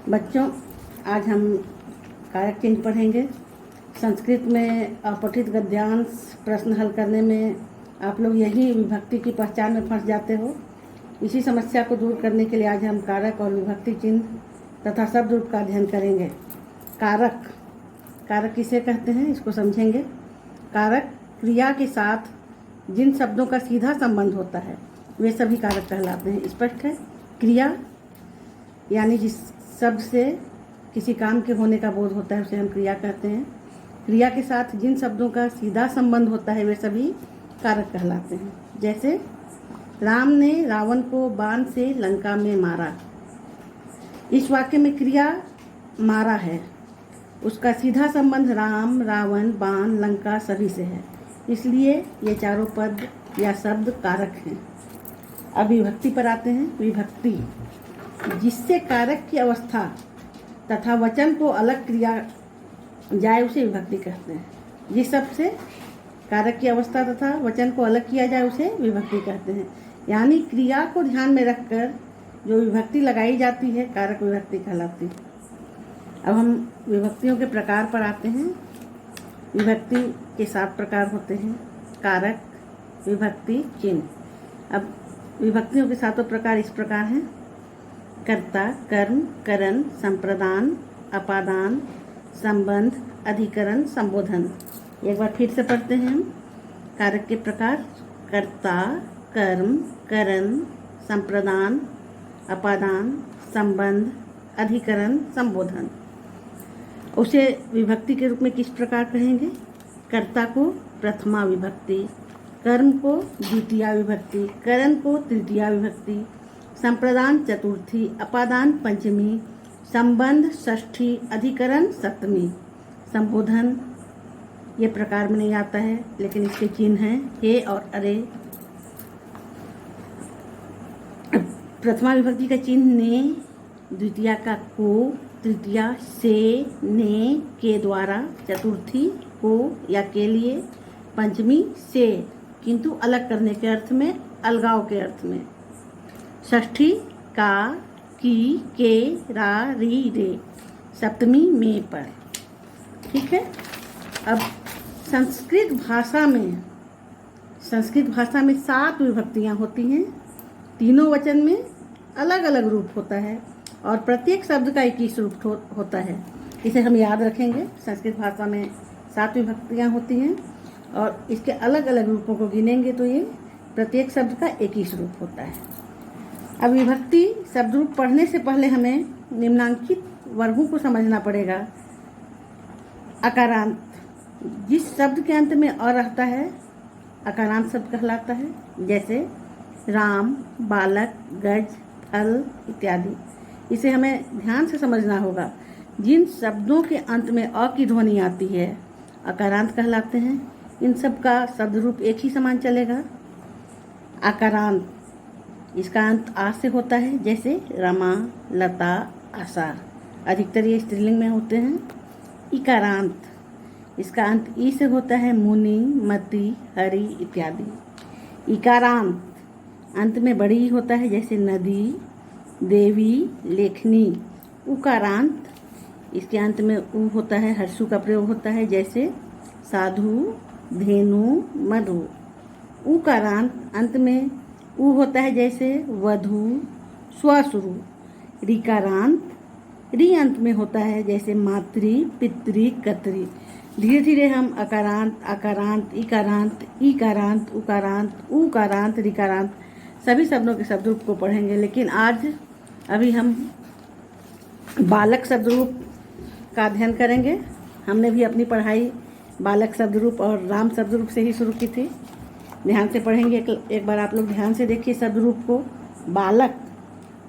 बच्चों, आज हम कारक चिन्ह पढ़ेंगे। संस्कृत में अपठित गद्यांश प्रश्न हल करने में आप लोग यही विभक्ति की पहचान में फंस जाते हो। इसी समस्या को दूर करने के लिए आज हम कारक और विभक्ति चिन्ह तथा शब्द रूप का अध्ययन करेंगे। कारक किसे कहते हैं, इसको समझेंगे। कारक क्रिया के साथ जिन शब्दों का सीधा संबंध होता है वे सभी कारक कहलाते हैं। स्पष्ट है? क्रिया यानी जिस शब्द से किसी काम के होने का बोध होता है उसे हम क्रिया कहते हैं। क्रिया के साथ जिन शब्दों का सीधा संबंध होता है वे सभी कारक कहलाते हैं। जैसे राम ने रावण को बाण से लंका में मारा। इस वाक्य में क्रिया मारा है, उसका सीधा संबंध राम, रावण, बाण, लंका सभी से है, इसलिए ये चारों पद या शब्द कारक हैं। अब विभक्ति पर आते हैं। विभक्ति जिससे कारक की अवस्था तथा वचन को अलग किया जाए उसे विभक्ति कहते हैं। जिस शब्द से कारक की अवस्था तथा वचन को अलग किया जाए उसे विभक्ति कहते हैं। यानी क्रिया को ध्यान में रखकर जो विभक्ति लगाई जाती है कारक विभक्ति कहलाती है। अब हम विभक्तियों के प्रकार पर आते हैं। विभक्ति के 7 प्रकार होते हैं। कारक, विभक्ति, चिन्ह। अब विभक्तियों के 7 प्रकार इस प्रकार हैं। कर्ता, कर्म, करण, संप्रदान, अपादान, संबंध, अधिकरण, संबोधन। एक बार फिर से पढ़ते हैं हम। कारक के प्रकार: कर्ता, कर्म, करण, संप्रदान, अपादान, संबंध, अधिकरण, संबोधन। उसे विभक्ति के रूप में किस प्रकार कहेंगे? कर्ता को प्रथमा विभक्ति, कर्म को द्वितीया विभक्ति, करण को तृतीया विभक्ति, संप्रदान चतुर्थी, अपादान पंचमी, संबंध षष्ठी, अधिकरण सप्तमी, संबोधन ये प्रकार में नहीं आता है लेकिन इसके चिन्ह हैं हे और अरे। प्रथमा विभक्ति का चिन्ह ने, द्वितीया का को, तृतीया से, ने, के द्वारा, चतुर्थी को या के लिए, पंचमी से किंतु अलग करने के अर्थ में, अलगाव के अर्थ में, षष्ठी का, की, के, रा, री, रे, सप्तमी में पर। ठीक है। अब संस्कृत भाषा में 7 विभक्तियाँ होती हैं। तीनों वचन में अलग अलग रूप होता है और प्रत्येक शब्द का एक ही रूप होता है। इसे हम याद रखेंगे। संस्कृत भाषा में 7 विभक्तियाँ होती हैं और इसके अलग अलग रूपों को गिनेंगे तो ये प्रत्येक शब्द का एक ही स्वरूप होता है। अब विभक्ति शब्द रूप पढ़ने से पहले हमें निम्नांकित वर्गों को समझना पड़ेगा। अकारांत, जिस शब्द के अंत में अ रहता है अकारांत शब्द कहलाता है। जैसे राम, बालक, गज, फल इत्यादि। इसे हमें ध्यान से समझना होगा। जिन शब्दों के अंत में अ की ध्वनि आती है अकारांत कहलाते हैं। इन सब का शब्द रूप एक ही समान चलेगा। अकारांत, इसका अंत आ से होता है, जैसे रमा, लता, आशा। अधिकतर ये स्त्रीलिंग में होते हैं। इकारांत, इसका अंत ई से होता है, मुनि, मति, हरि इत्यादि। इकारांत, अंत में बड़ी ही होता है, जैसे नदी, देवी, लेखनी। उकारांत, इसके अंत में उ होता है, हर्षु का प्रयोग होता है, जैसे साधु, धेनु, मधु। उकारांत, अंत में उ होता है, जैसे वधु, श्वासुरु। ऋकारांत, री अंत में होता है, जैसे मातृ, पितृ, कतरी। धीरे धीरे हम अकारांत, आकारांत, इकारांत, ईकारांत, उकारांत, उकारांत, ऋकारांत सभी शब्दों के शब्द रूप को पढ़ेंगे। लेकिन अभी हम बालक शब्द रूप का अध्ययन करेंगे। हमने भी अपनी पढ़ाई बालक शब्द रूप और राम शब्द रूप से ही शुरू की थी। ध्यान से पढ़ेंगे। एक बार आप लोग ध्यान से देखिए शब्द रूप को। बालक,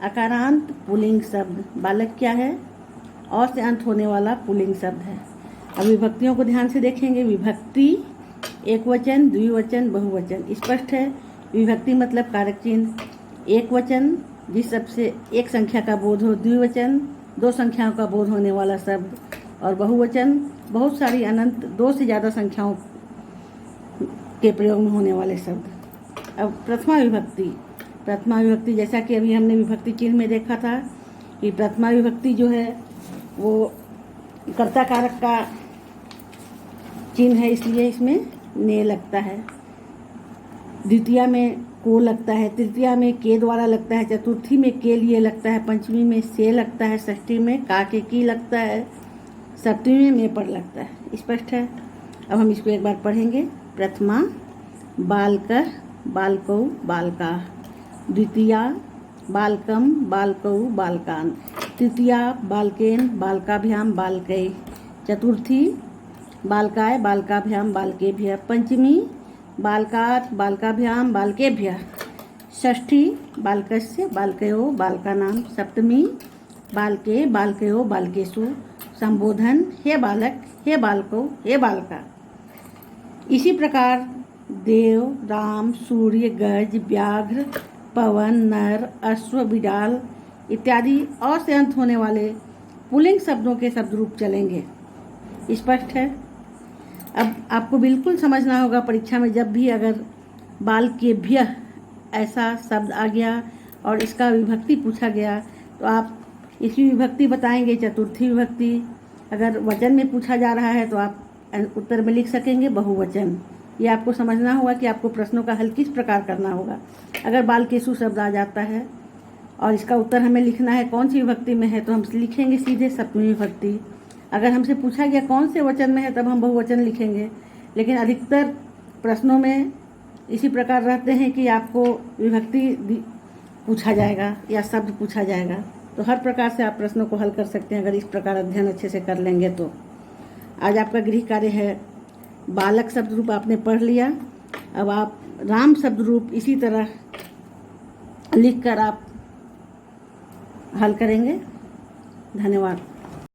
अकारांत पुल्लिंग शब्द। बालक क्या है? और से अंत होने वाला पुल्लिंग शब्द है। अब विभक्तियों को ध्यान से देखेंगे। विभक्ति एक वचन, द्विवचन, बहुवचन। स्पष्ट है। विभक्ति मतलब कारक चिन्ह। एक वचन जिस शब्द से एक संख्या का बोध हो, द्विवचन 2 संख्याओं का बोध होने वाला शब्द, और बहुवचन बहुत सारी अनंत 2 से ज़्यादा संख्याओं के प्रयोग में होने वाले शब्द। अब प्रथमा विभक्ति जैसा कि अभी हमने विभक्ति चिन्ह में देखा था कि प्रथमा विभक्ति जो है वो कर्ता कारक का चिन्ह है, इसलिए इसमें ने लगता है। द्वितीया में को लगता है, तृतीया में के द्वारा लगता है, चतुर्थी में के लिए लगता है, पंचमी में से लगता है, षष्ठी में का के की लगता है, सप्तमी में पर लगता है। स्पष्ट है। अब हम इसको एक बार पढ़ेंगे। प्रथमा बालकर बालकौ बालका, द्वितीया बालकम बालकौ बालकान, तृतीया बालकेन बालकाभ्याम बालकै, चतुर्थी बालकाय बालकाभ्याम बालकेभ्यः, पंचमी बालकात् बालकाभ्याम बालकेभ्यः, षष्ठी बालकस्य बालकयो बालकानां, सप्तमी बालके बालकयो बालकेषु, संबोधन हे बालक हे बालको हे बालका। इसी प्रकार देव, राम, सूर्य, गज, व्याघ्र, पवन, नर, अश्व, बिडाल इत्यादि और से अंत होने वाले पुल्लिंग शब्दों के शब्द रूप चलेंगे। स्पष्ट है। अब आपको बिल्कुल समझना होगा परीक्षा में जब भी अगर बालकेभ्यः ऐसा शब्द आ गया और इसका विभक्ति पूछा गया तो आप इसकी विभक्ति बताएंगे चतुर्थी विभक्ति। अगर वचन में पूछा जा रहा है तो आप उत्तर में लिख सकेंगे बहुवचन। ये आपको समझना होगा कि आपको प्रश्नों का हल किस प्रकार करना होगा। अगर बालकेषु शब्द आ जाता है और इसका उत्तर हमें लिखना है कौन सी विभक्ति में है तो हम लिखेंगे सीधे सप्तमी विभक्ति। अगर हमसे पूछा गया कौन से वचन में है तब हम बहुवचन लिखेंगे। लेकिन अधिकतर प्रश्नों में इसी प्रकार रहते हैं कि आपको विभक्ति पूछा जाएगा या शब्द पूछा जाएगा। तो हर प्रकार से आप प्रश्नों को हल कर सकते हैं अगर इस प्रकार अध्ययन अच्छे से कर लेंगे तो। आज आपका गृह कार्य है बालक शब्द रूप आपने पढ़ लिया। अब आप राम शब्द रूप इसी तरह लिखकर आप हल करेंगे। धन्यवाद।